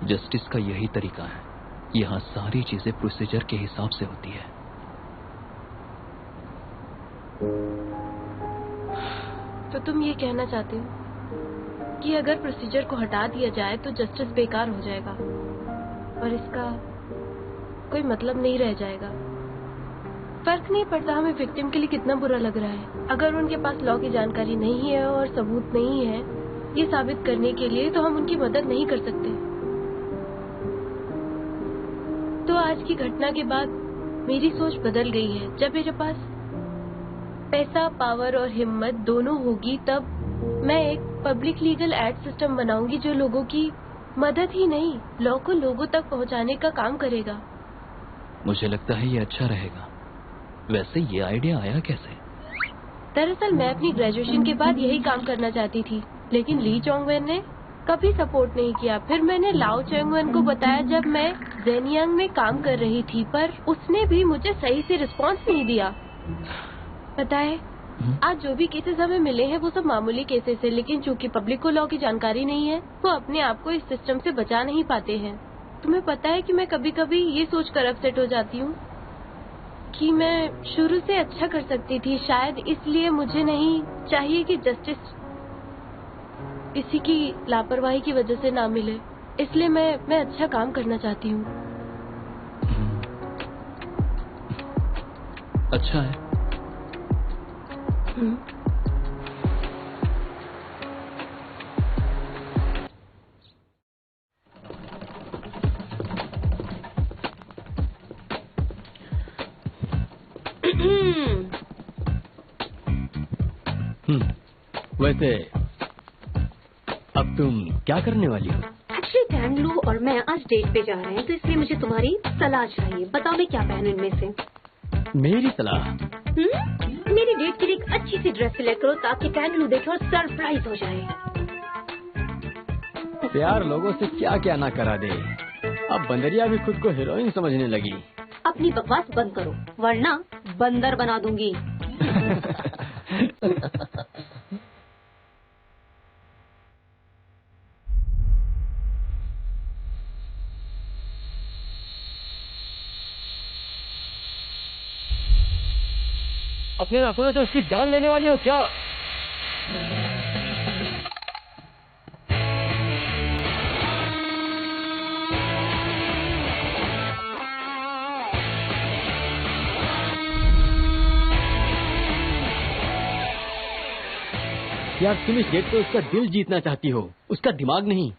Justice का यही तरीका है। यहाँ सारी चीजें प्रोसीजर के हिसाब से होती है। तो तुम ये कहना चाहते हो कि अगर प्रोसीजर को हटा दिया जाए तो जस्टिस बेकार हो जाएगा और इसका कोई मतलब नहीं रह जाएगा। फर्क नहीं पड़ता हमें विक्टिम के लिए कितना बुरा लग रहा है। अगर उनके पास लॉ की जानकारी नहीं है और सबूत नहीं है ये साबित करने के लिए, तो हम उनकी मदद नहीं कर सकते। तो आज की घटना के बाद मेरी सोच बदल गई है। जब मेरे पास पैसा, पावर और हिम्मत दोनों होगी, तब मैं एक पब्लिक लीगल एड सिस्टम बनाऊंगी जो लोगों की मदद ही नहीं, लॉ को लोगों तक पहुंचाने का काम करेगा। मुझे लगता है ये अच्छा रहेगा। वैसे ये आइडिया आया कैसे? दरअसल मैं अपनी ग्रेजुएशन के बाद यही काम करना चाहती थी, लेकिन ली चोंगवेन ने कभी सपोर्ट नहीं किया। फिर मैंने लाओ चोंगवेन को बताया जब मैं जेनियांग में काम कर रही थी, पर उसने भी मुझे सही से रिस्पॉन्स नहीं दिया। पता है, आज जो भी केसेस हमें मिले हैं वो सब मामूली केसेस है, लेकिन चूंकि पब्लिक को लॉ की जानकारी नहीं है वो अपने आप को इस सिस्टम से बचा नहीं पाते हैं। तुम्हें पता है कि मैं कभी कभी ये सोचकर अपसेट हो जाती हूँ कि मैं शुरू से अच्छा कर सकती थी। शायद इसलिए मुझे नहीं चाहिए कि जस्टिस किसी की लापरवाही की वजह से ना मिले। इसलिए मैं अच्छा काम करना चाहती हूँ। अच्छा है। वैसे अब तुम क्या करने वाली हो? एक्चुअली टैंगलू और मैं आज डेट पे जा रहे हैं, तो इसलिए मुझे तुम्हारी सलाह चाहिए। बताओ मैं क्या पहनूं इनमें से? मेरी सलाह? मेरी डेट के लिए एक अच्छी सी ड्रेस सिलेक्ट करो ताकि टैंगलू देखे और सरप्राइज हो जाए। प्यार लोगों से क्या क्या ना करा दे। अब बंदरिया भी खुद को हीरोइन समझने लगी। अपनी बकवास बंद करो वरना बंदर बना दूंगी। अपने आंखों से उसकी जान लेने वाली हो क्या? यार तुम इस डेट पे उसका दिल जीतना चाहती हो, उसका दिमाग नहीं।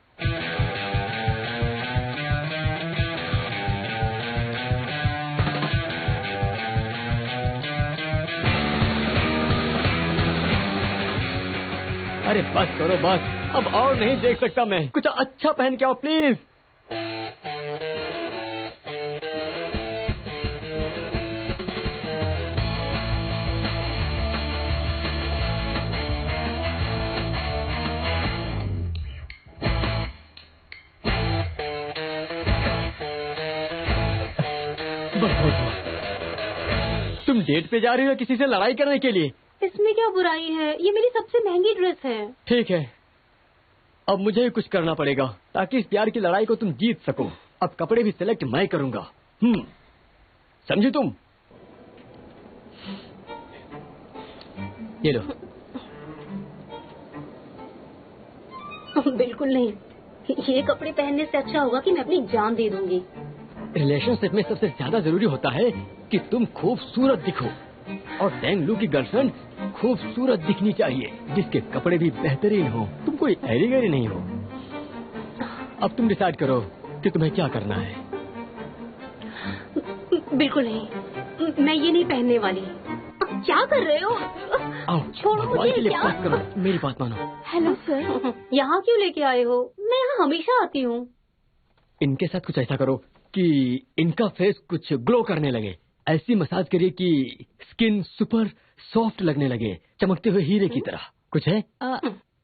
अरे बस करो बस, अब और नहीं देख सकता मैं। कुछ अच्छा पहन के आओ प्लीज। तुम डेट पे जा रही हो किसी से लड़ाई करने के लिए? इसमें क्या बुराई है? ये मेरी सबसे महंगी ड्रेस है। ठीक है, अब मुझे ही कुछ करना पड़ेगा ताकि इस प्यार की लड़ाई को तुम जीत सको। अब कपड़े भी सिलेक्ट मैं करूंगा। समझी तुम? ये लो। बिल्कुल नहीं, ये कपड़े पहनने से अच्छा होगा कि मैं अपनी जान दे दूंगी। रिलेशनशिप में सबसे ज्यादा जरूरी होता है कि तुम खूबसूरत दिखो, और टैंगलू की गर्लफ्रेंड खूबसूरत दिखनी चाहिए, जिसके कपड़े भी बेहतरीन हो। तुम कोई ऐरी गैरी नहीं हो। अब तुम डिसाइड करो कि तुम्हें क्या करना है। बिल्कुल नहीं, मैं ये नहीं पहनने वाली। क्या कर रहे हो? आओ, छोड़ो मुझे। क्या बात करो, मेरी बात मानो। हेलो सर, यहाँ क्यों लेके आए हो? मैं यहाँ हमेशा आती हूँ। इनके साथ कुछ ऐसा करो कि इनका फेस कुछ ग्लो करने लगे। ऐसी मसाज करिए कि स्किन सुपर सॉफ्ट लगने लगे, चमकते हुए हीरे की तरह। कुछ है?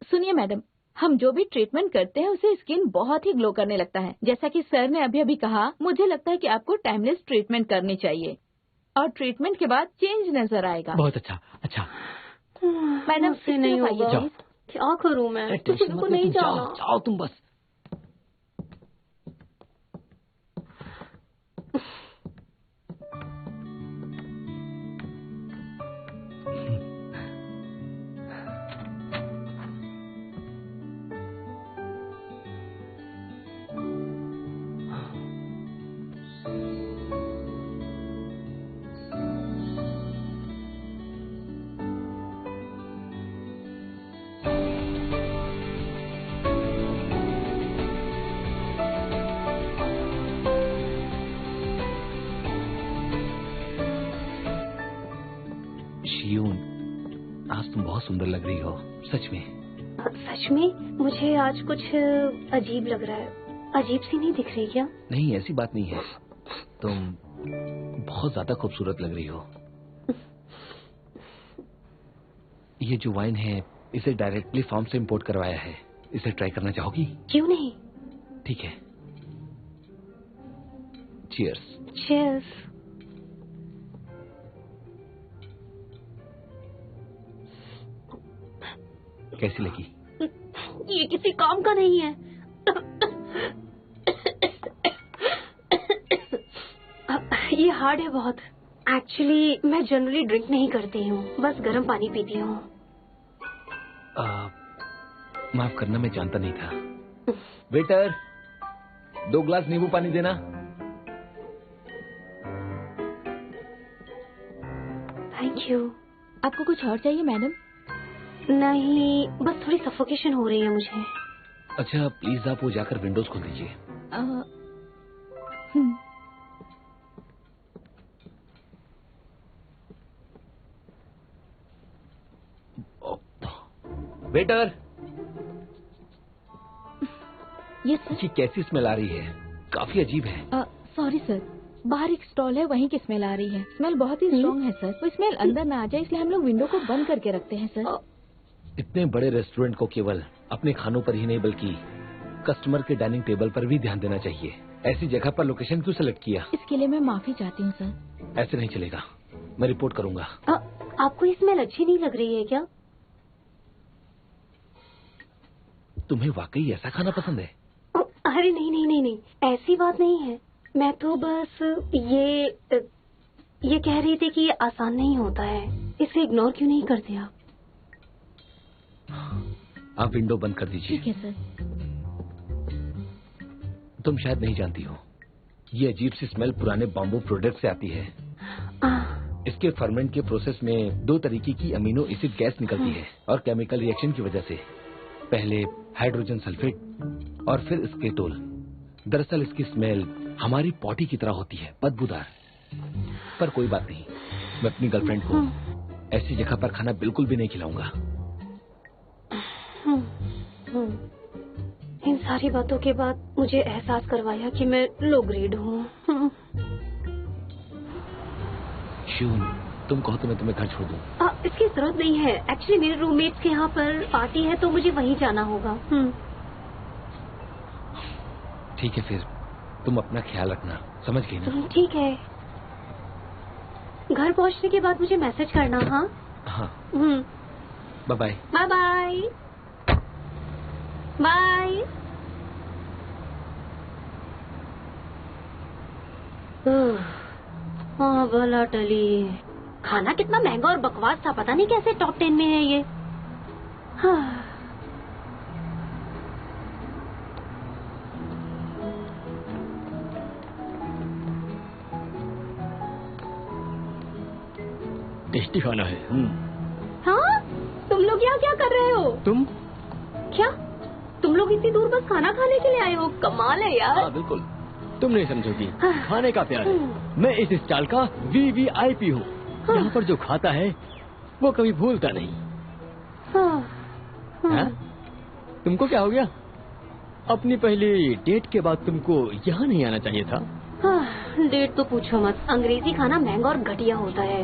सुनिए मैडम, हम जो भी ट्रीटमेंट करते हैं उसे स्किन बहुत ही ग्लो करने लगता है। जैसा कि सर ने अभी अभी कहा, मुझे लगता है कि आपको टाइमलेस ट्रीटमेंट करनी चाहिए और ट्रीटमेंट के बाद चेंज नजर आएगा। बहुत अच्छा। अच्छा मैडम, से नहीं होगा। क्या करूँ मैं? तुमको नहीं जाना। जाओ तुम बस। शियून, आज तुम बहुत सुंदर लग रही हो, सच में। सच में? मुझे आज कुछ अजीब लग रहा है। अजीब सी नहीं दिख रही क्या? नहीं, ऐसी बात नहीं है, तुम बहुत ज्यादा खूबसूरत लग रही हो। ये जो वाइन है, इसे डायरेक्टली फार्म से इंपोर्ट करवाया है, इसे ट्राई करना चाहोगी? क्यों नहीं। ठीक है, चीयर्स। चीयर्स। कैसी लगी? ये किसी काम का नहीं है। ये हार्ड है बहुत। एक्चुअली मैं जनरली ड्रिंक नहीं करती हूँ, बस गर्म पानी पीती हूँ। माफ करना, मैं जानता नहीं था। वेटर, 2 ग्लास नींबू पानी देना। Thank you. आपको कुछ और चाहिए मैडम? नहीं, बस थोड़ी सफोकेशन हो रही है मुझे। अच्छा, प्लीज आप वो जाकर विंडोज खोल दीजिए। Waiter, yes sir. ये कैसी स्मेल आ रही है? काफी अजीब है। सॉरी सर, बाहर एक स्टॉल है, वहीं की स्मेल आ रही है। स्मेल बहुत ही स्ट्रॉन्ग है सर, वो स्मेल अंदर ना आ जाए इसलिए हम लोग विंडो को बंद करके रखते हैं सर। इतने बड़े रेस्टोरेंट को केवल अपने खानों पर ही नहीं बल्कि कस्टमर के डाइनिंग टेबल पर भी ध्यान देना चाहिए। ऐसी जगह पर लोकेशन क्यों सेलेक्ट किया? इसके लिए मैं माफी चाहती हूँ सर। ऐसे नहीं चलेगा, मैं रिपोर्ट करूंगा। आपको ये स्मेल अच्छी नहीं लग रही है क्या? तुम्हें वाकई ऐसा खाना पसंद है? अरे नहीं नहीं नहीं नहीं, ऐसी बात नहीं है। मैं तो बस ये कह रही थी कि ये आसान नहीं होता है, इसे इग्नोर क्यों नहीं करते आप? आप विंडो बंद कर दीजिए। ठीक है सर। तुम शायद नहीं जानती हो, ये अजीब सी स्मेल पुराने बाम्बू प्रोडक्ट से आती है। इसके फर्मेंट के प्रोसेस में 2 तरीके की अमीनो एसिड गैस निकलती है और केमिकल रिएक्शन की वजह से पहले हाइड्रोजन सल्फेट और फिर स्केटोल। दरअसल इसकी स्मेल हमारी पॉटी की तरह होती है, बदबूदार। पर कोई बात नहीं, मैं अपनी गर्लफ्रेंड को ऐसी जगह पर खाना बिल्कुल भी नहीं खिलाऊंगा। इन सारी बातों के बाद मुझे एहसास करवाया कि मैं लो ग्रेड हूँ। शून, तुम कहो तो मैं तुम्हें घर छोड़ दूं। इसकी जरूरत नहीं है। एक्चुअली मेरे रूममेट्स के यहाँ पर पार्टी है तो मुझे वहीं जाना होगा। ठीक है, फिर तुम अपना ख्याल रखना, समझ गई ना? ठीक है। घर पहुँचने के बाद मुझे मैसेज करना। हाँ हाँ। Bye bye. Bye bye bye. हाँ भला टली। खाना कितना महंगा और बकवास था, पता नहीं कैसे टॉप 10 में है ये। हाँ। टेस्टी खाना है। हाँ, तुम लोग यहाँ क्या कर रहे हो? तुम क्या तुम लोग इतनी दूर बस खाना खाने के लिए आए हो? कमाल है यार। हाँ बिल्कुल, तुम नहीं समझोगी। खाने का प्यार है। मैं इस स्टॉल का VVIP हूँ। यहाँ पर जो खाता है वो कभी भूलता नहीं। हाँ? तुमको क्या हो गया? अपनी पहली डेट के बाद तुमको यहाँ नहीं आना चाहिए था। डेट तो पूछो मत। अंग्रेजी खाना महंगा और घटिया होता है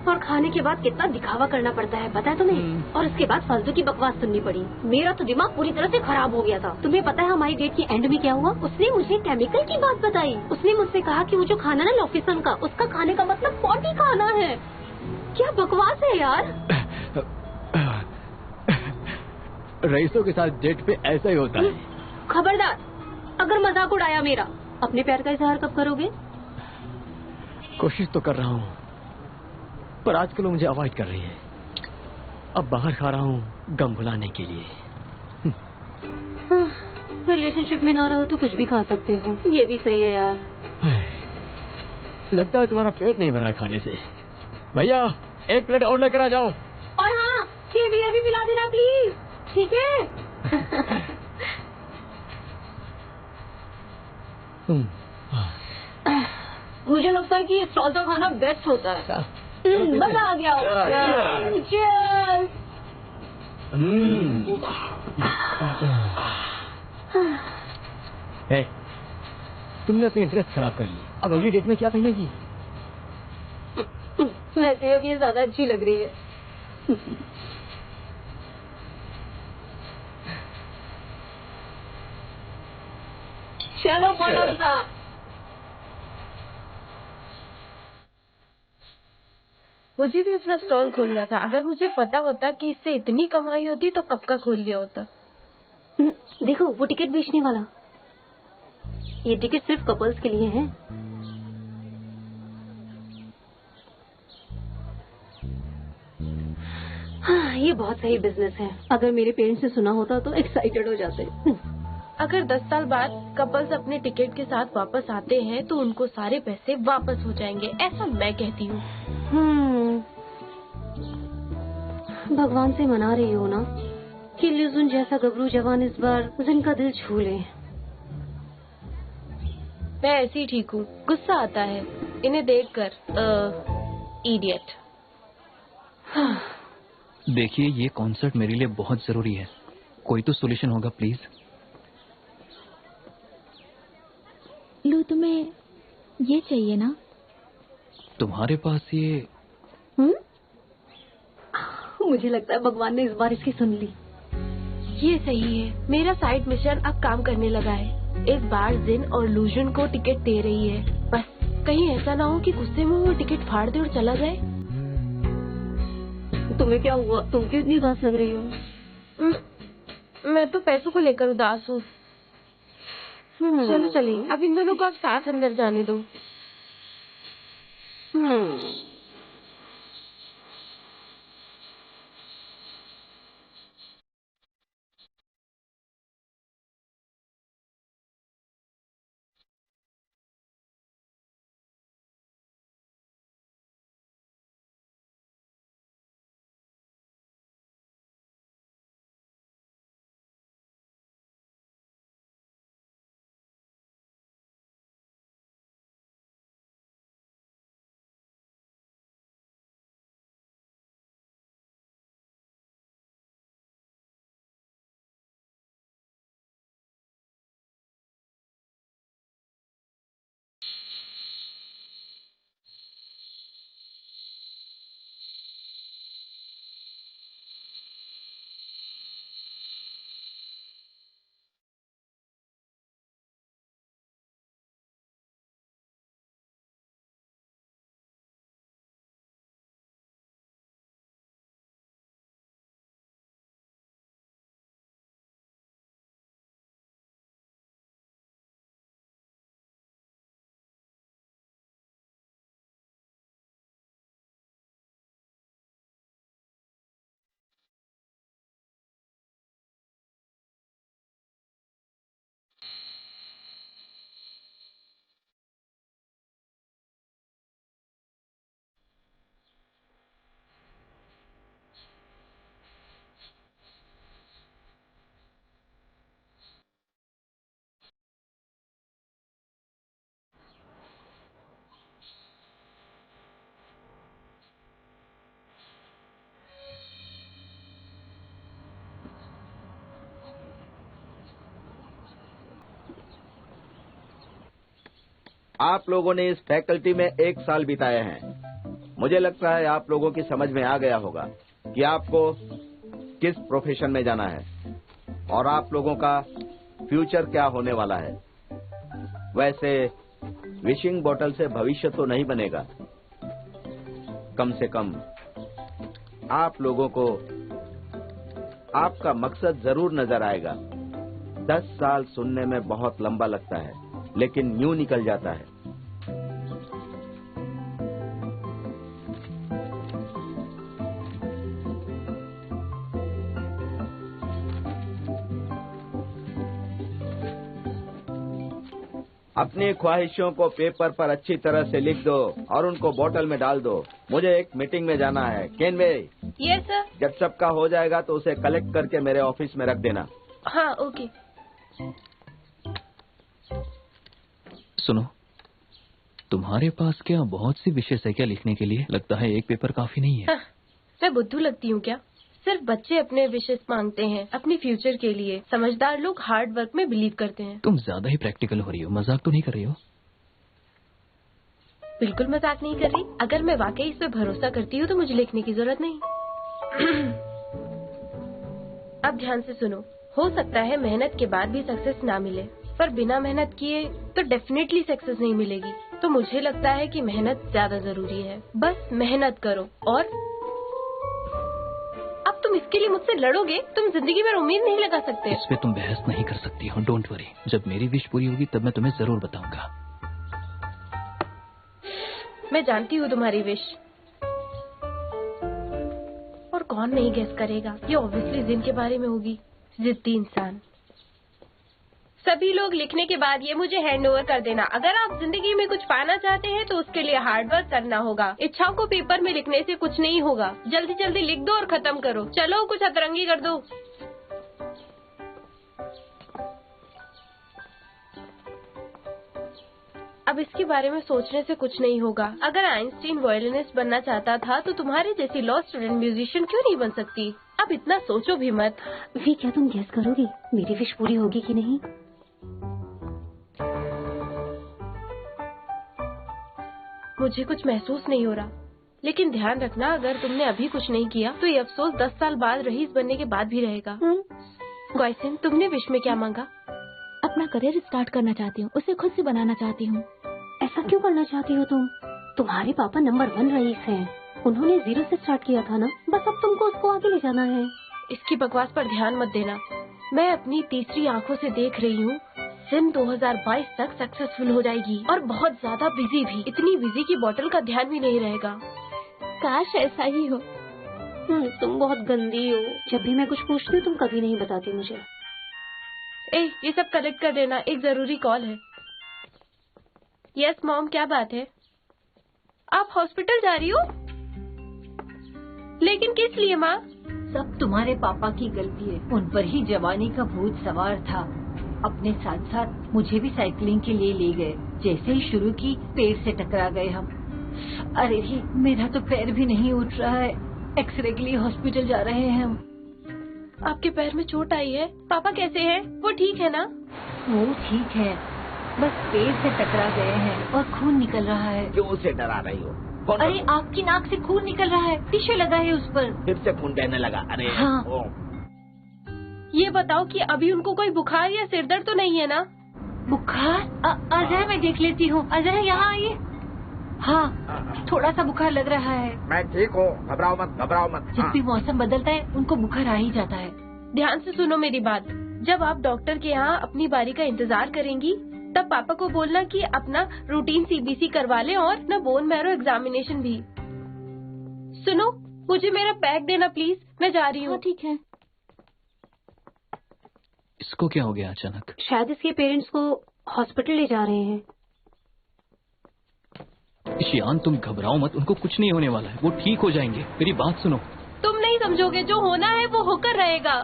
और खाने के बाद कितना दिखावा करना पड़ता है, पता है तुम्हें? और इसके बाद फालतू की बकवास सुननी पड़ी। मेरा तो दिमाग पूरी तरह से खराब हो गया था। तुम्हें पता है हमारी डेट की एंड में क्या हुआ? उसने मुझे केमिकल की बात बताई। उसने मुझसे कहा कि वो जो खाना ना लॉफिसन का, उसका खाने का मतलब पॉटी खाना है। क्या बकवास है यार। रईसों के साथ डेट पे ऐसा ही होता है। खबरदार, अगर मजाक उड़ाया मेरा। अपने प्यार का इजहार कब करोगे? कोशिश तो कर रहा हूँ, पर आजकल वो मुझे अवॉइड कर रही है। अब बाहर खा रहा हूँ गम भुलाने के लिए। रिलेशनशिप में ना रहो तो कुछ भी खा सकते हो, ये भी सही है यार। लगता है तुम्हारा पेट नहीं भरा खाने से। भैया 1 प्लेट और लेकर आ जाओ। और हाँ, ये बियर भी पिला देना प्लीज, ठीक है? मुझे लगता है कि ये स्टॉल का खाना बेस्ट होता है। मजा आ गया। Cheers! हे, तुमने अपनी इंटरेस्ट खराब कर ली। अब अगली डेट में क्या कहेगी? वैसे अब ये ज्यादा अच्छी लग रही है। चलो बोलो। मुझे भी अपना स्टॉल खोलना था। अगर मुझे पता होता कि इससे इतनी कमाई होती तो कब का खोल लिया होता। देखो वो टिकट बेचने वाला। ये टिकट सिर्फ कपल्स के लिए है। हाँ, ये बहुत सही बिजनेस है। अगर मेरे पेरेंट्स ने सुना होता तो एक्साइटेड हो जाते। अगर 10 साल बाद कपल्स अपने टिकट के साथ वापस आते हैं तो उनको सारे पैसे वापस हो जाएंगे, ऐसा मैं कहती हूँ। भगवान से मना रही हो ना कि लिजुन जैसा गबरू जवान इस बार जिनका दिल छू ले। मैं ऐसे ही ठीक हूँ। गुस्सा आता है इन्हें देखकर। इडियट। देखिए, ये कॉन्सर्ट मेरे लिए बहुत जरूरी है। कोई तो सोल्यूशन होगा प्लीज। लू, तुम्हें ये चाहिए ना? तुम्हारे पास ये? मुझे लगता है भगवान ने इस बार इसकी सुन ली। ये सही है। मेरा साइड मिशन अब काम करने लगा है। इस बार जिन और लूजन को टिकट दे रही है। बस कहीं ऐसा ना हो कि गुस्से में वो टिकट फाड़ दे और चला जाए। तुम्हें क्या हुआ? तुम क्यों इतनी उदास लग रही हो? मैं तो पैसों को लेकर उदास हूँ। चलो चलिए, अब इन दोनों को आप साथ अंदर जाने दो। आप लोगों ने इस फैकल्टी में 1 साल बिताए हैं। मुझे लगता है आप लोगों की समझ में आ गया होगा कि आपको किस प्रोफेशन में जाना है और आप लोगों का फ्यूचर क्या होने वाला है। वैसे विशिंग बॉटल से भविष्य तो नहीं बनेगा, कम से कम आप लोगों को आपका मकसद जरूर नजर आएगा। 10 साल सुनने में बहुत लंबा लगता है, लेकिन यूं निकल जाता है। अपनी ख्वाहिशों को पेपर पर अच्छी तरह से लिख दो और उनको बोतल में डाल दो। मुझे एक मीटिंग में जाना है। केनवे। Yes sir. जब सबका हो जाएगा तो उसे कलेक्ट करके मेरे ऑफिस में रख देना। हाँ ओके। सुनो, तुम्हारे पास क्या बहुत सी विशेष है क्या लिखने के लिए? लगता है एक पेपर काफी नहीं है। हाँ, मैं बुद्धू लगती हूँ क्या? सिर्फ बच्चे अपने विशेष मांगते हैं अपनी फ्यूचर के लिए। समझदार लोग हार्ड वर्क में बिलीव करते हैं। तुम ज्यादा ही प्रैक्टिकल हो रही हो, मजाक तो नहीं कर रही हो? बिल्कुल मजाक नहीं कर रही। अगर मैं वाकई इस पे भरोसा करती हूँ तो मुझे लिखने की जरूरत नहीं। अब ध्यान से सुनो। हो सकता है मेहनत के बाद भी सक्सेस ना मिले, पर बिना मेहनत किए तो डेफिनेटली सक्सेस नहीं मिलेगी। तो मुझे लगता है कि मेहनत ज्यादा जरूरी है। बस मेहनत करो। और अब तुम इसके लिए मुझसे लड़ोगे? तुम जिंदगी में उम्मीद नहीं लगा सकते। इस पे तुम बहस नहीं कर सकती हो। डोंट वरी, जब मेरी विश पूरी होगी तब मैं तुम्हें जरूर बताऊंगा। मैं जानती हूँ तुम्हारी विश, और कौन नहीं गेस करेगा। ये ऑब्वियसली जिन के बारे में होगी। जिद्दी इंसान। सभी लोग लिखने के बाद ये मुझे हैंड ओवर कर देना। अगर आप जिंदगी में कुछ पाना चाहते हैं तो उसके लिए हार्ड वर्क करना होगा। इच्छाओं को पेपर में लिखने से कुछ नहीं होगा। जल्दी जल्दी लिख दो और खत्म करो। चलो कुछ अतरंगी कर दो। अब इसके बारे में सोचने से कुछ नहीं होगा। अगर आइंस्टीन वायलिनिस्ट बनना चाहता था तो तुम्हारे जैसी लॉ स्टूडेंट म्यूजिशियन क्यों नहीं बन सकती? अब इतना सोचो भी मत। वी, क्या तुम गेस करोगी मेरी विश पूरी होगी कि नहीं? मुझे कुछ महसूस नहीं हो रहा, लेकिन ध्यान रखना अगर तुमने अभी कुछ नहीं किया तो ये अफसोस 10 साल बाद रईस बनने के बाद भी रहेगा। गॉयसन, तुमने विश में क्या मांगा? अपना करियर स्टार्ट करना चाहती हूँ, उसे खुद से बनाना चाहती हूँ। ऐसा क्यों करना चाहती हो तुम? तुम्हारे पापा नंबर 1 रईस हैं। उन्होंने 0 से स्टार्ट किया था ना। बस अब तुमको उसको आगे ले जाना है। इसकी बकवास पर ध्यान मत देना। मैं अपनी तीसरी आंखों से देख रही हूँ सिम 2022 तक सक्सेसफुल हो जाएगी, और बहुत ज्यादा बिजी भी। इतनी बिजी की बॉटल का ध्यान भी नहीं रहेगा। काश ऐसा ही हो। तुम बहुत गंदी हो। जब भी मैं कुछ पूछती हूँ तुम कभी नहीं बताती मुझे। ये सब कलेक्ट कर देना, एक जरूरी कॉल है। यस मॉम, क्या बात है? आप हॉस्पिटल जा रही हो? लेकिन किस लिए माँ? सब तुम्हारे पापा की गलती है। उन पर ही जवानी का भूत सवार था। अपने साथ साथ मुझे भी साइकिलिंग के लिए ले गए। जैसे ही शुरू की पेड़ से टकरा गए हम। अरे ही, मेरा तो पैर भी नहीं उठ रहा है। एक्सरे के लिए हॉस्पिटल जा रहे हैं हम। आपके पैर में चोट आई है? पापा कैसे हैं? वो ठीक है ना? वो ठीक है, बस पेड़ से टकरा गए हैं और खून निकल रहा है। क्यों उसे डरा रही हो? अरे आपकी नाक से खून निकल रहा है। टिश्यू लगा है उस पर। फिर से खून बहने लगा। अरे हाँ। ये बताओ कि अभी उनको कोई बुखार या सिर दर्द तो नहीं है ना? बुखार? अजय, मैं देख लेती हूँ। अजय यहाँ आइए। हाँ, थोड़ा सा बुखार लग रहा है। मैं ठीक हूँ, घबराओ मत, घबराओ मत। जब भी मौसम बदलता है उनको बुखार आ ही जाता है। ध्यान से सुनो मेरी बात। जब आप डॉक्टर के यहाँ अपनी बारी का इंतजार करेंगी तब पापा को बोलना कि अपना रूटीन सीबीसी करवा लें और न बोन मैरो एग्जामिनेशन भी। सुनो, मुझे मेरा पैक देना प्लीज। मैं जा रही हूँ। ठीक है। इसको क्या हो गया अचानक? शायद इसके पेरेंट्स को हॉस्पिटल ले जा रहे हैं। ईशान, तुम घबराओ मत, उनको कुछ नहीं होने वाला है। वो ठीक हो जाएंगे। मेरी बात सुनो। तुम नहीं समझोगे, जो होना है वो होकर रहेगा।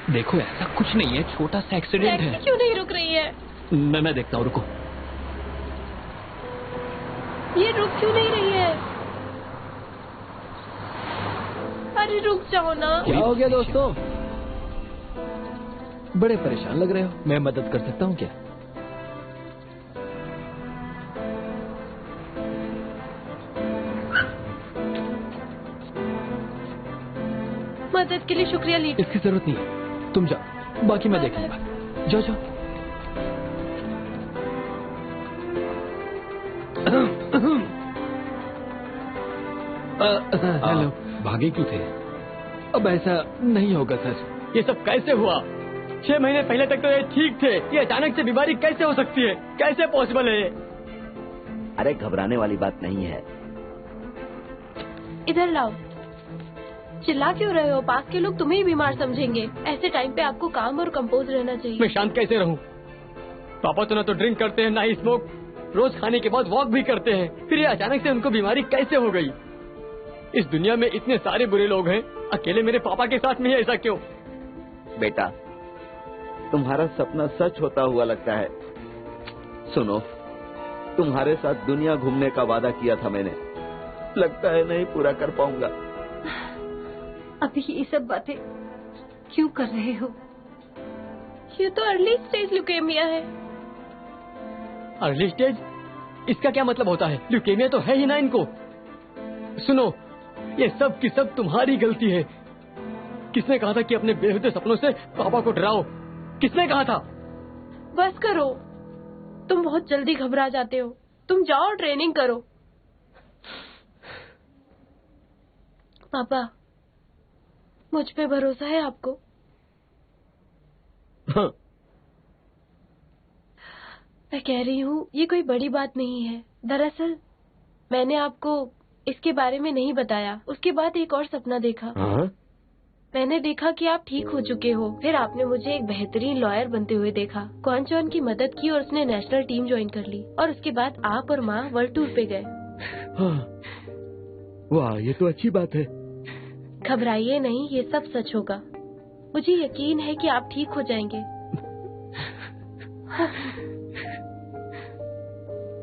देखो, ऐसा कुछ नहीं है, छोटा सा एक्सीडेंट है। टैक्सी क्यों नहीं रुक रही है? मैं देखता हूँ, रुको। ये रुक क्यों नहीं रही है? अरे रुक जाओ ना। क्या हो गया दोस्तों? बड़े परेशान लग रहे हो। मैं मदद कर सकता हूँ क्या? मदद के लिए शुक्रिया लीडर। इसकी जरूरत नहीं है, तुम जाओ, बाकी मैं देख लूंगा। जाओ जाओ। हेलो। भागे क्यों थे? अब ऐसा नहीं होगा सर। ये सब कैसे हुआ? 6 महीने पहले तक तो ये ठीक थे। ये अचानक से बीमारी कैसे हो सकती है? कैसे पॉसिबल है ये? अरे घबराने वाली बात नहीं है। इधर लाओ। चिल्ला क्यों रहे हो? पास के लोग तुम्हें ही बीमार समझेंगे। ऐसे टाइम पे आपको काम और कंपोज रहना चाहिए। मैं शांत कैसे रहूं? पापा तो ना तो ड्रिंक करते हैं ना ही स्मोक। रोज खाने के बाद वॉक भी करते हैं। फिर ये अचानक से उनको बीमारी कैसे हो गई? इस दुनिया में इतने सारे बुरे लोग हैं, अकेले मेरे पापा के साथ में ही ऐसा क्यों? बेटा, तुम्हारा सपना सच होता हुआ लगता है। सुनो, तुम्हारे साथ दुनिया घूमने का वादा किया था मैंने, लगता है नहीं पूरा कर पाऊंगा। अभी ये सब बातें क्यों कर रहे हो? ये तो अर्ली स्टेज ल्यूकेमिया है। Early stage? इसका क्या मतलब होता है? ल्यूकेमिया तो है ही ना इनको। सुनो, ये सब की सब तुम्हारी गलती है। किसने कहा था कि अपने बेहुदे सपनों से पापा को डराओ? किसने कहा था? बस करो, तुम बहुत जल्दी घबरा जाते हो। तुम जाओ और ट्रेनिंग करो। पापा, मुझ पे भरोसा है आपको? हाँ। मैं कह रही हूँ ये कोई बड़ी बात नहीं है। दरअसल मैंने आपको इसके बारे में नहीं बताया। उसके बाद एक और सपना देखा। हाँ? मैंने देखा कि आप ठीक हो चुके हो। फिर आपने मुझे एक बेहतरीन लॉयर बनते हुए देखा। क्वान चॉन की मदद की और उसने नेशनल टीम ज्वाइन कर ली। और उसके बाद आप और माँ वर्ल्ड टूर पे गए। हाँ। वाह, ये तो अच्छी बात है। घबराइए नहीं, ये सब सच होगा। मुझे यकीन है कि आप ठीक हो जाएंगे।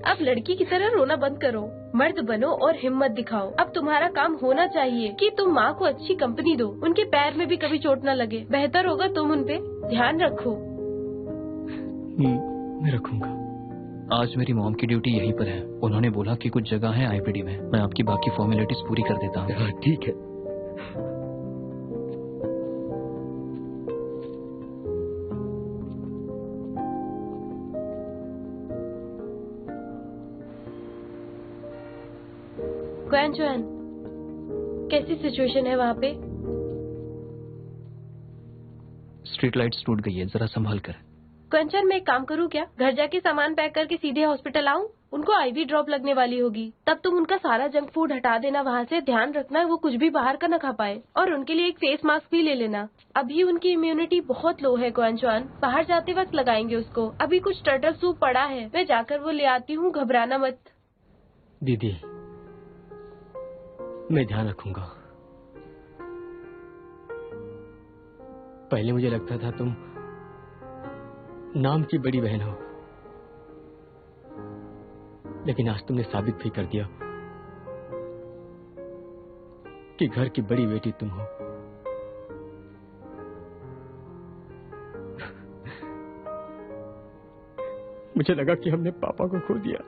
अब लड़की की तरह रोना बंद करो, मर्द बनो और हिम्मत दिखाओ। अब तुम्हारा काम होना चाहिए कि तुम माँ को अच्छी कंपनी दो, उनके पैर में भी कभी चोट न लगे। बेहतर होगा तुम उन पे ध्यान रखो। मैं रखूंगा। आज मेरी मॉम की ड्यूटी यहीं पर है। उन्होंने बोला कि कुछ जगह है आईपीडी में। मैं आपकी बाकी फॉर्मेलिटीज पूरी कर देता हूँ। ठीक है। क्वान चॉन, कैसी सिचुएशन है वहाँ पे? स्ट्रीट लाइट्स टूट गई है, जरा संभाल कर। क्वान चॉन, मैं एक काम करूँ क्या? घर जाके सामान पैक करके सीधे हॉस्पिटल आऊँ? उनको आईवी ड्रॉप लगने वाली होगी। तब तुम उनका सारा जंक फूड हटा देना वहाँ से। ध्यान रखना वो कुछ भी बाहर का न खा पाए। और उनके लिए एक फेस मास्क भी ले लेना। अभी उनकी इम्यूनिटी बहुत लो है क्वान चॉन। बाहर जाते वक्त लगाएंगे उसको। अभी कुछ टर्टल सूप पड़ा है, मैं जाकर वो ले आती हूँ। घबराना मत। दीदी, मैं ध्यान रखूंगा। पहले मुझे लगता था तुम नाम की बड़ी बहन हो, लेकिन आज तुमने साबित भी कर दिया कि घर की बड़ी बेटी तुम हो। मुझे लगा कि हमने पापा को खो दिया।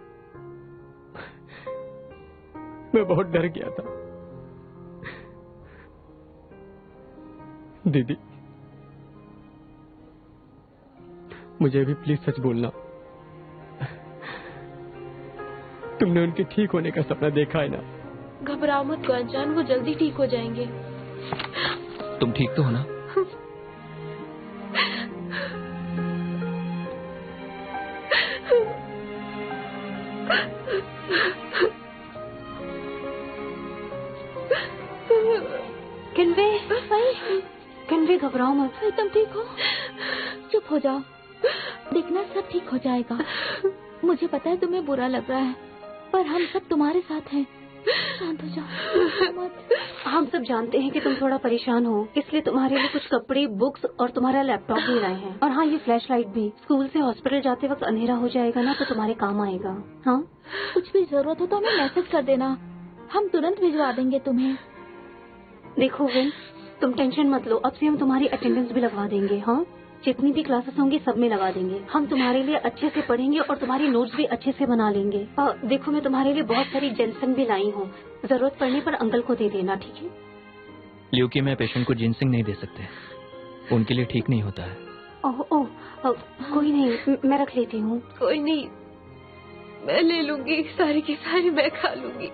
मैं बहुत डर गया था। दीदी, मुझे भी प्लीज सच बोलना। तुमने उनके ठीक होने का सपना देखा है ना? घबराओ मत क्वान चॉन, वो जल्दी ठीक हो जाएंगे। तुम ठीक तो हो ना? कन्वे, घबराओ मत। तुम ठीक हो? चुप हो जाओ, देखना सब ठीक हो जाएगा। मुझे पता है तुम्हें बुरा लग रहा है, पर हम सब तुम्हारे साथ हैं। शांत हो जाओ मत। हम सब जानते हैं कि तुम थोड़ा परेशान हो, इसलिए तुम्हारे लिए कुछ कपड़े, बुक्स और तुम्हारा लैपटॉप भी लाए हैं। और हाँ, ये फ्लैश लाइट भी। स्कूल से हॉस्पिटल जाते वक्त अंधेरा हो जाएगा ना, तो तुम्हारे काम आएगा। हाँ, कुछ भी जरूरत हो तो हमें मैसेज कर देना, हम तुरंत भिजवा देंगे तुम्हें। देखो विन, तुम टेंशन मत लो। अब से हम तुम्हारी अटेंडेंस भी लगवा देंगे। हाँ, जितनी भी क्लासेस होंगी सब में लगा देंगे। हम तुम्हारे लिए अच्छे से पढ़ेंगे और तुम्हारी नोट्स भी अच्छे से बना लेंगे। देखो, मैं तुम्हारे लिए बहुत सारी जिनसिंग भी लाई हूँ। जरूरत पड़ने पर अंकल को दे देना, ठीक है? ल्यूकेमिया पेशेंट को जिनसिंग नहीं दे सकते, उनके लिए ठीक नहीं होता है। कोई नहीं, मैं रख लेती हूँ। कोई नहीं, मैं ले लूंगी। सारी की सारी मैं खा लूंगी।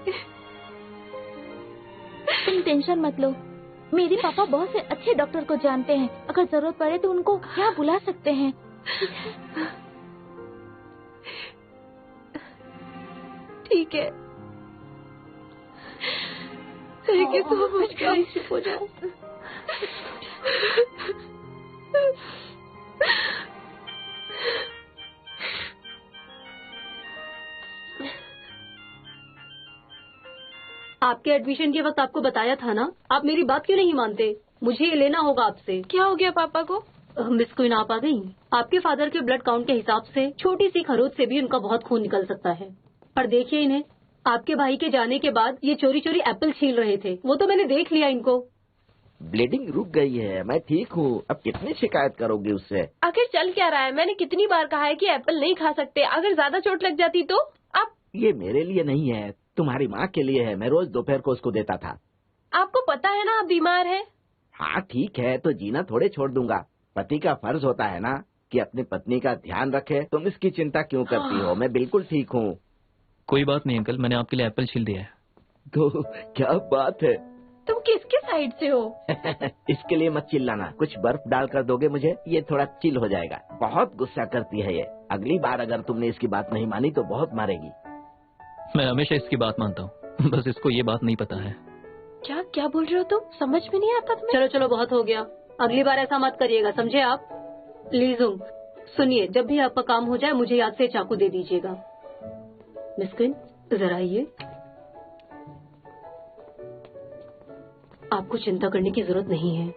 तुम टेंशन मत लो, मेरे पापा बहुत से अच्छे डॉक्टर को जानते हैं। अगर जरूरत पड़े तो उनको यहाँ बुला सकते हैं। ठीक है। Thank you so much guys. चुप हो जाओ। आपके एडमिशन के वक्त आपको बताया था ना, आप मेरी बात क्यों नहीं मानते? मुझे ये लेना होगा आपसे। क्या हो गया पापा को? मिस क्वीन आप आ गई। आपके फादर के ब्लड काउंट के हिसाब से छोटी सी खरोच से भी उनका बहुत खून निकल सकता है। पर देखिए इन्हें, आपके भाई के जाने के बाद ये चोरी चोरी एप्पल छील रहे थे, वो तो मैंने देख लिया इनको। ब्लीडिंग रुक गई है, मैं ठीक हूँ। अब कितनी शिकायत करोगी उससे? आखिर चल क्या रहा है? मैंने कितनी बार कहा है कि एप्पल नहीं खा सकते, अगर ज्यादा चोट लग जाती तो? आप ये मेरे लिए नहीं है, तुम्हारी माँ के लिए है। मैं रोज दोपहर को उसको देता था। आपको पता है ना आप बीमार है। हाँ ठीक है, तो जीना थोड़े छोड़ दूंगा। पति का फर्ज होता है ना कि अपनी पत्नी का ध्यान रखे। तुम इसकी चिंता क्यों करती हो? मैं बिल्कुल ठीक हूँ। कोई बात नहीं अंकल, मैंने आपके लिए एप्पल छील दिया है। तो क्या बात है? तुम किसके साइड से हो? इसके लिए मत चिल्लाना। कुछ बर्फ डालकर दोगे मुझे? ये थोड़ा चिल हो जाएगा। बहुत गुस्सा करती है ये। अगली बार अगर तुमने इसकी बात नहीं मानी तो बहुत मारेगी। मैं हमेशा इसकी बात मानता हूँ, बस इसको ये बात नहीं पता है। क्या क्या बोल रहे हो तुम? समझ में नहीं आता तुम्हें? चलो चलो बहुत हो गया, अगली बार ऐसा मत करिएगा, समझे आप? लीजुम सुनिए, जब भी आपका काम हो जाए मुझे याद से चाकू दे दीजिएगा। मिस क्वीन जरा आइए। आपको चिंता करने की जरूरत नहीं है,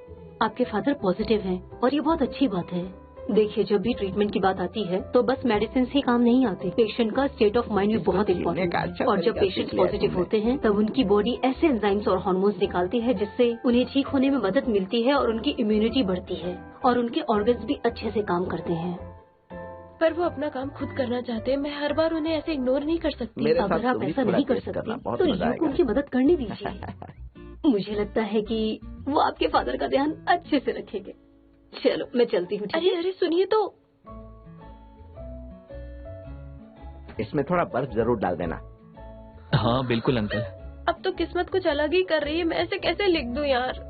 आपके फादर पॉजिटिव हैं और ये बहुत अच्छी बात है। देखिए जब भी ट्रीटमेंट की बात आती है तो बस मेडिसिन ही काम नहीं आते, पेशेंट का स्टेट ऑफ माइंड भी बहुत इम्पोर्टेंट है। और जब पेशेंट पॉजिटिव होते हैं तब उनकी बॉडी ऐसे एंजाइम्स और हार्मोन्स निकालती है जिससे उन्हें ठीक होने में मदद मिलती है और उनकी इम्यूनिटी बढ़ती है और उनके ऑर्गन्स भी अच्छे से काम करते हैं। पर वो अपना काम खुद करना चाहते हैं, मैं हर बार उन्हें ऐसे इग्नोर नहीं कर सकती। अगर आप ऐसा नहीं कर सकती तो ल्यू को उनकी मदद करने दीजिए। मुझे लगता है कि वो आपके फादर का ध्यान अच्छे से रखेंगे। चलो मैं चलती हूँ। अरे अरे सुनिए तो, इसमें थोड़ा बर्फ जरूर डाल देना। हाँ बिल्कुल अंकल। अब तो किस्मत कुछ अलग ही कर रही है, मैं ऐसे कैसे लिख दूं यार?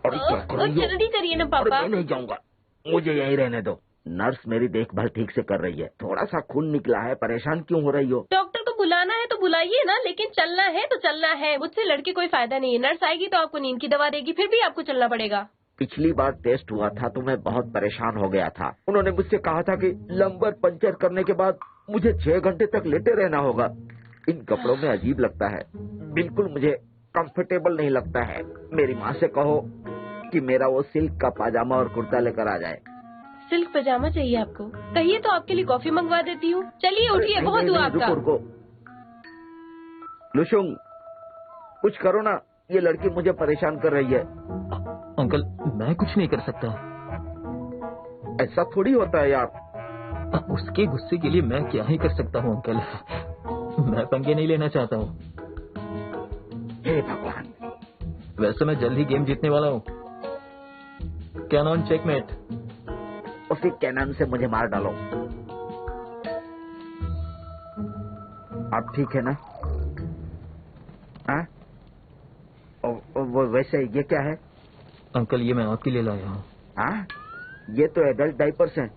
जल्दी करिए ना पापा। मैं नहीं जाऊंगा, मुझे यहीं रहने दो। नर्स मेरी देखभाल ठीक से कर रही है। थोड़ा सा खून निकला है, परेशान क्यों हो रही हो? डॉक्टर को बुलाना है तो बुलाइए ना, लेकिन चलना है तो चलना है। मुझसे लड़के कोई फायदा नहीं है। नर्स आएगी तो आपको नींद की दवा देगी, फिर भी आपको चलना पड़ेगा। पिछली बार टेस्ट हुआ था तो मैं बहुत परेशान हो गया था। उन्होंने मुझसे कहा था कि लंबर पंचर करने के बाद मुझे 6 घंटे तक लेटे रहना होगा। इन कपड़ों में अजीब लगता है, बिल्कुल मुझे कंफर्टेबल नहीं लगता है। मेरी माँ से कहो कि मेरा वो सिल्क का पाजामा और कुर्ता लेकर आ जाए। सिल्क पजामा चाहिए आपको? कहिए तो आपके लिए कॉफी मंगवा देती हूँ। चलिए उठिए, बहुत हुआ आपका। रुको लुशुंग, कुछ करो ना, ये लड़की मुझे परेशान कर रही है। अंकल मैं कुछ नहीं कर सकता। ऐसा थोड़ी होता है यार। उसके गुस्से के लिए मैं क्या ही कर सकता हूँ अंकल। मैं पंगे नहीं लेना चाहता हूँ। हे भगवान। वैसे मैं जल्द ही गेम जीतने वाला हूँ। Cannon checkmate. उसी कैनन से मुझे मार डालो। आप ठीक है ना? हाँ? वो वैसे ये क्या है? अंकल ये मैं आपके लिए लाया हूँ। हाँ? ये तो एडल्ट डाइपर्स हैं।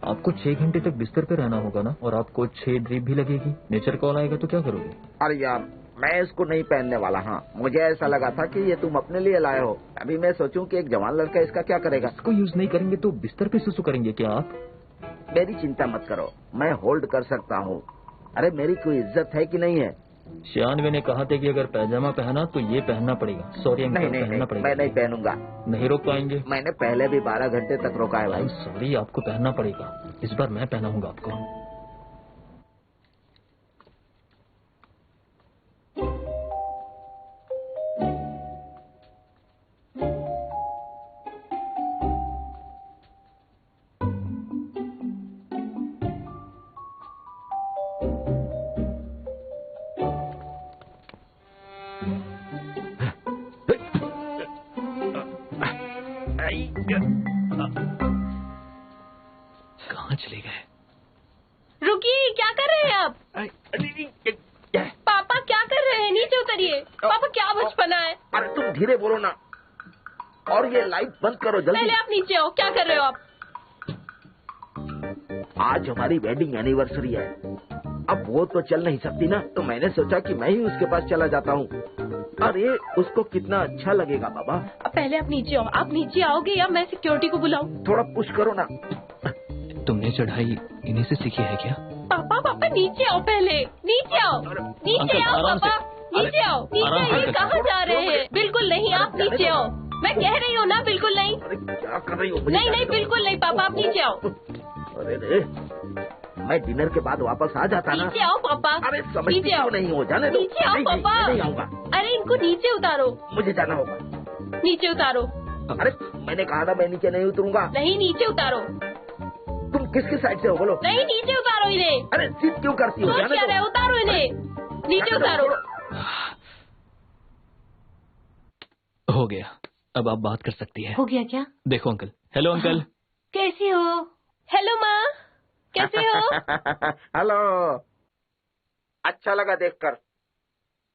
आपको 6 घंटे तक बिस्तर पे रहना होगा ना, और आपको 6 ड्रिप भी लगेगी। नेचर कॉल आएगा तो क्या करोगे? अरे यार मैं इसको नहीं पहनने वाला। हाँ मुझे ऐसा लगा था कि ये तुम अपने लिए लाए हो। अभी मैं सोचूं कि एक जवान लड़का इसका क्या करेगा। इसको यूज नहीं करेंगे तो बिस्तर पे सुसु करेंगे क्या आप? मेरी चिंता मत करो, मैं होल्ड कर सकता हूँ। अरे मेरी कोई इज्जत है कि नहीं है? शियानवे ने कहा था कि अगर पैजामा पहना तो ये पहनना पड़ेगा। सॉरी अंकल, पहनना पड़ेगा। मैं नहीं पहनूंगा। नहीं रोक पाएंगे? मैंने पहले भी 12 घंटे तक रोका है भाई। सॉरी, आपको पहनना पड़ेगा। इस बार मैं पहनाऊंगा आपको। कहाँ चले गए? रुकिए, क्या कर रहे हैं आप? पापा क्या कर रहे हैं? नीचे उतरिए। पापा क्या बचपना है? अरे तुम धीरे बोलो ना, और ये लाइट बंद करो जल्दी। पहले आप नीचे आओ। क्या कर रहे हो आप? आज हमारी वेडिंग एनिवर्सरी है। अब वो तो चल नहीं सकती ना, तो मैंने सोचा कि मैं ही उसके पास चला जाता हूँ। अरे उसको कितना अच्छा लगेगा बाबा। अब पहले आप नीचे आओ। आप नीचे आओगे या मैं सिक्योरिटी को बुलाऊं? थोड़ा पुश करो ना। तुमने चढ़ाई इन्हीं से सीखी है क्या? पापा पापा नीचे आओ, पहले नीचे आओ। नीचे आओ पापा, नीचे आओ। नीचे आइए। कहाँ जा रहे हैं? बिल्कुल नहीं, आप नीचे आओ। मैं कह रही हूँ ना, बिल्कुल नहीं। अरे क्या कर रही हो? नहीं नहीं, बिल्कुल नहीं पापा, आप नीचे आओ। अरे रे, मैं डिनर के बाद वापस आ जाता ना। नीचे आओ पापा। अरे समझती क्यों नहीं हो? जाने दो। नीचे आओ पापा। नहीं आऊंगा। अरे इनको नीचे उतारो। मुझे जाना होगा। नीचे उतारो। अरे मैंने कहा था मैं नीचे नहीं उतरूंगा। नहीं, नीचे उतारो। तुम किसकी साइड से हो बोलो? नहीं, नीचे उतारो इन्हें। अरे जिद क्यों करती हो? सोच क्या रहे हो? उतारो इन्हें, नीचे उतारो। हो गया, अब आप बात कर सकती है। हो गया क्या? देखो अंकल। Hello uncle. कैसी हो? हेलो माँ, कैसे हो? हेलो, अच्छा लगा देखकर।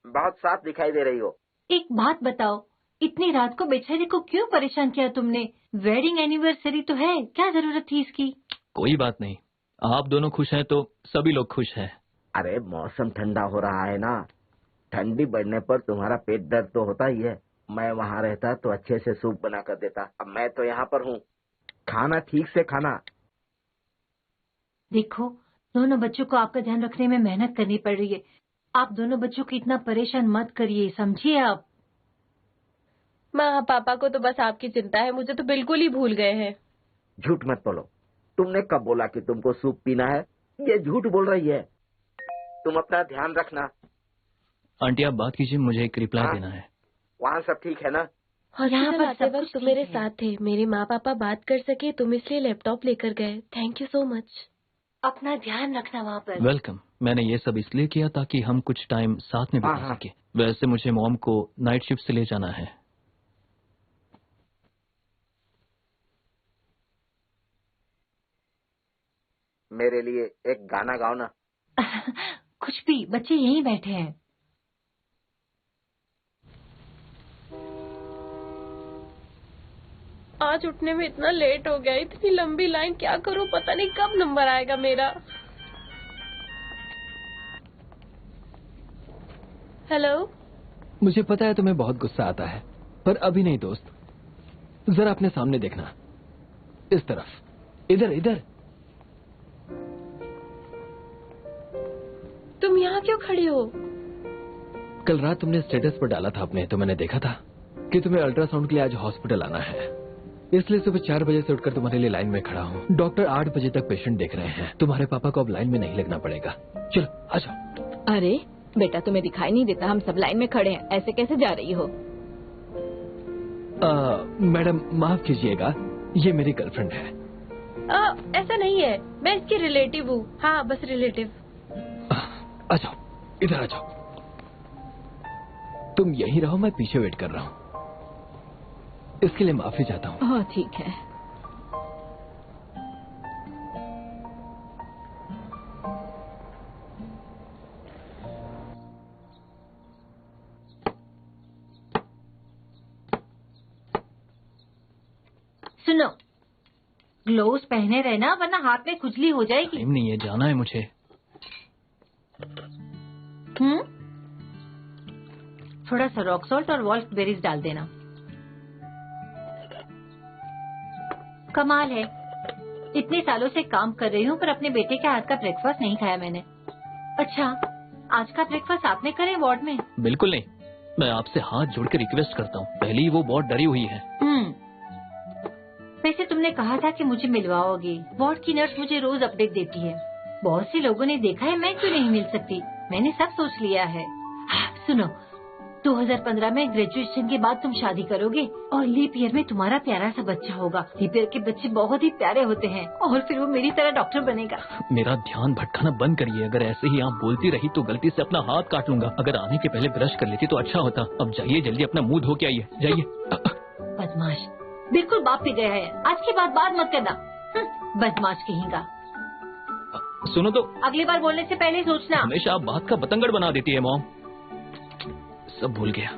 बहुत साफ दिखाई दे रही हो। एक बात बताओ, इतनी रात को बेचारे को क्यों परेशान किया तुमने? वेडिंग एनिवर्सरी तो है, क्या जरूरत थी इसकी? कोई बात नहीं, आप दोनों खुश हैं तो सभी लोग खुश हैं। अरे मौसम ठंडा हो रहा है ना, ठंडी बढ़ने पर तुम्हारा पेट दर्द तो होता ही है। मैं वहाँ रहता तो अच्छे से सूप बना कर देता। अब मैं तो यहाँ पर हूँ, खाना ठीक से खाना। देखो, दोनों बच्चों को आपका ध्यान रखने में मेहनत करनी पड़ रही है। आप दोनों बच्चों को इतना परेशान मत करिए, समझिए आप। माँ पापा को तो बस आपकी चिंता है, मुझे तो बिल्कुल ही भूल गए हैं। झूठ मत बोलो। तुमने कब बोला कि तुमको सूप पीना है? ये झूठ बोल रही है। तुम अपना ध्यान रखना। आंटी आप बात कीजिए, मुझे एक रिप्लाई देना है। वहाँ सब ठीक है ना? हॉस्पिटल आते वक्त तुम मेरे साथ थे, मेरे माँ पापा बात कर सके, तुम इसलिए लैपटॉप लेकर गए। Thank you so much. अपना ध्यान रखना वहाँ पर। वेलकम। मैंने ये सब इसलिए किया ताकि हम कुछ टाइम साथ में बिता सके। वैसे मुझे मॉम को नाइट शिफ्ट से ले जाना है। मेरे लिए एक गाना गाओ ना। कुछ भी, बच्चे यहीं बैठे हैं। आज उठने में इतना लेट हो गया, इतनी लंबी लाइन, क्या करूं, पता नहीं कब नंबर आएगा मेरा। हेलो। मुझे पता है तुम्हें बहुत गुस्सा आता है, पर अभी नहीं दोस्त। जरा अपने सामने देखना, इस तरफ, इधर इधर। तुम यहाँ क्यों खड़ी हो? कल रात तुमने स्टेटस पर डाला था अपने, तो मैंने देखा था कि तुम्हें अल्ट्रासाउंड के लिए आज हॉस्पिटल आना है। इसलिए सुबह 4 बजे से उठकर तुम्हारे लिए लाइन में खड़ा हूँ। डॉक्टर 8 बजे तक पेशेंट देख रहे हैं। तुम्हारे पापा को अब लाइन में नहीं लगना पड़ेगा। चलो आ जाओ। अरे बेटा, तुम्हें दिखाई नहीं देता? हम सब लाइन में खड़े हैं, ऐसे कैसे जा रही हो? मैडम माफ कीजिएगा, ये मेरी गर्लफ्रेंड है। ऐसा नहीं है, मैं इसकी रिलेटिव हूँ। हाँ, बस रिलेटिव। आ जाओ, इधर आ जाओ। तुम यहीं रहो, मैं पीछे वेट कर रहा हूँ। इसके लिए माफी चाहता हूँ। हाँ ठीक है। सुनो, ग्लोव्स पहने रहना वरना हाथ में खुजली हो जाएगी। टाइम नहीं है, जाना है मुझे। थोड़ा सा रॉक सॉल्ट और वॉल्फ बेरीज डाल देना। कमाल है, इतने सालों से काम कर रही हूँ पर अपने बेटे के हाथ का ब्रेकफास्ट नहीं खाया मैंने। अच्छा, आज का ब्रेकफास्ट आपने करे वार्ड में? बिल्कुल नहीं, मैं आपसे हाथ जोड़ के रिक्वेस्ट करता हूँ। पहले ही वो बहुत डरी हुई है। वैसे तुमने कहा था कि मुझे मिलवाओगे। वार्ड की नर्स मुझे रोज अपडेट देती है। बहुत से लोगों ने देखा है, मैं क्यों नहीं मिल सकती? मैंने सब सोच लिया है। सुनो, 2015 में ग्रेजुएशन के बाद तुम शादी करोगे और लीप ईयर में तुम्हारा प्यारा सा बच्चा होगा। लीप ईयर के बच्चे बहुत ही प्यारे होते हैं और फिर वो मेरी तरह डॉक्टर बनेगा। मेरा ध्यान भटकाना बंद करिए। अगर ऐसे ही आप बोलती रही तो गलती से अपना हाथ काट लूंगा। अगर आने के पहले ब्रश कर लेती तो अच्छा होता। अब जाइए, जल्दी अपना मुंह धो के आइए, जाइए। बदमाश, बिल्कुल बाप पे गया है। आज के बाद बात मत करना। बदमाश कहेगा। सुनो तो, अगली बार बोलने से पहले सोचना। हमेशा आप बात का बतंगड़ बना देती है मॉम। सब भूल गया।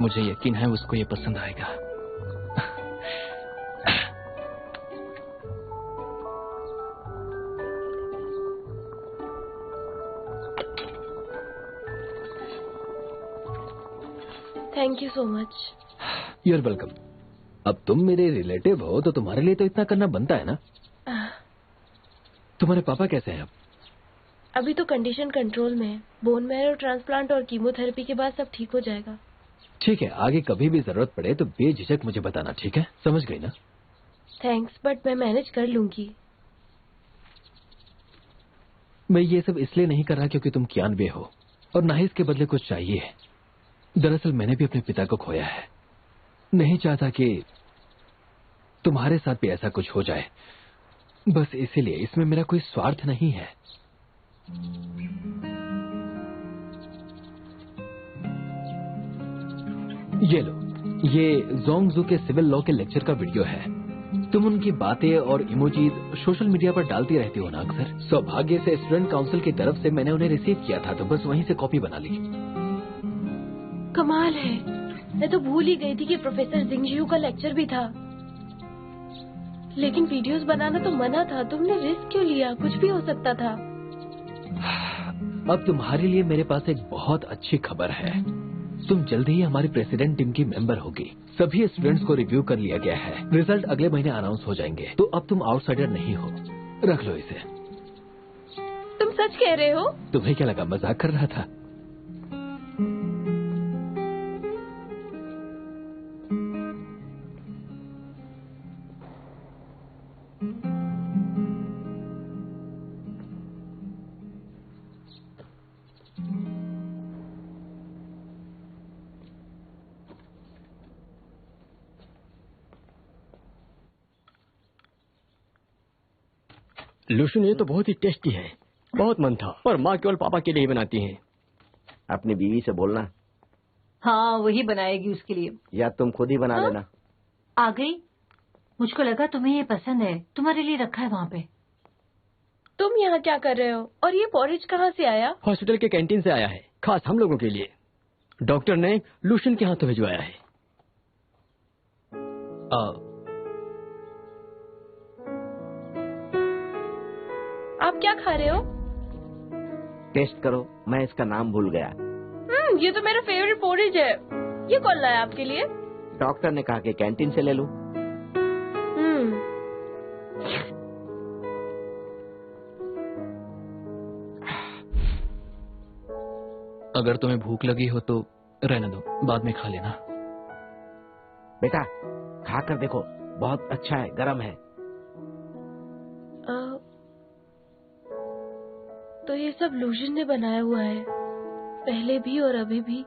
मुझे यकीन है उसको ये पसंद आएगा। Thank you so much. You are welcome. अब तुम मेरे रिलेटिव हो तो तुम्हारे लिए तो इतना करना बनता है ना। तुम्हारे पापा कैसे हैं अब? अभी तो कंडीशन कंट्रोल में है। बोन मैरो ट्रांसप्लांट और कीमोथेरेपी के बाद सब ठीक हो जाएगा। ठीक है, आगे कभी भी जरूरत पड़े तो बेझिझक मुझे बताना, ठीक है? समझ गई ना? थैंक्स, बट मैं मैनेज कर लूंगी। मैं ये सब इसलिए नहीं कर रहा क्योंकि तुम कियानबे हो और ना ही इसके बदले कुछ चाहिए। दरअसल मैंने भी अपने पिता को खोया है, नहीं चाहता कि तुम्हारे साथ भी ऐसा कुछ हो जाए, बस इसीलिए। इसमें मेरा कोई स्वार्थ नहीं है। ये लो, ये जोंगजू के सिविल लॉ के लेक्चर का वीडियो है। तुम उनकी बातें और इमोजीज सोशल मीडिया पर डालती रहती हो ना अक्सर। सौभाग्य से स्टूडेंट काउंसिल की तरफ से मैंने उन्हें रिसीव किया था, तो बस वहीं से कॉपी बना ली। कमाल है, मैं तो भूल ही गई थी कि प्रोफेसर जिंगजियू का लेक्चर भी था। लेकिन वीडियोस बनाना तो मना था। तुमने रिस्क क्यों लिया? कुछ भी हो सकता था। अब तुम्हारे लिए मेरे पास एक बहुत अच्छी खबर है। तुम जल्दी ही हमारी प्रेसिडेंट टीम की मेंबर होगी। सभी स्टूडेंट्स को रिव्यू कर लिया गया है। रिजल्ट अगले महीने अनाउंस हो जाएंगे, तो अब तुम आउटसाइडर नहीं हो। रख लो इसे। तुम सच कह रहे हो? तुम्हें क्या लगा मजाक कर रहा था? लुशन, ये तो बहुत ही टेस्टी है। बहुत मन था, पर माँ केवल पापा के लिए ही बनाती हैं। अपनी बीवी से बोलना। हाँ, वही बनाएगी उसके लिए। या तुम खुद ही बना लेना। आ गई? मुझको लगा तुम्हें ये पसंद है, तुम्हारे लिए रखा है वहाँ पे। तुम यहाँ क्या कर रहे हो? और ये पॉरेज कहाँ से आया? हॉस्पिटल के कैंटीन से आया है, खास हम लोगों के लिए। डॉक्टर ने लुशन के हाथों भिजवाया है। आप क्या खा रहे हो? टेस्ट करो, मैं इसका नाम भूल गया। ये तो मेरा फेवरेट पोरेज है। ये कौन लाया आपके लिए? डॉक्टर ने कहा कि कैंटीन से ले लूं। अगर तुम्हें भूख लगी हो तो रहने दो, बाद में खा लेना। बेटा खा कर देखो, बहुत अच्छा है, गरम है। तो ये सब लूजन ने बनाया हुआ है, पहले भी और अभी भी।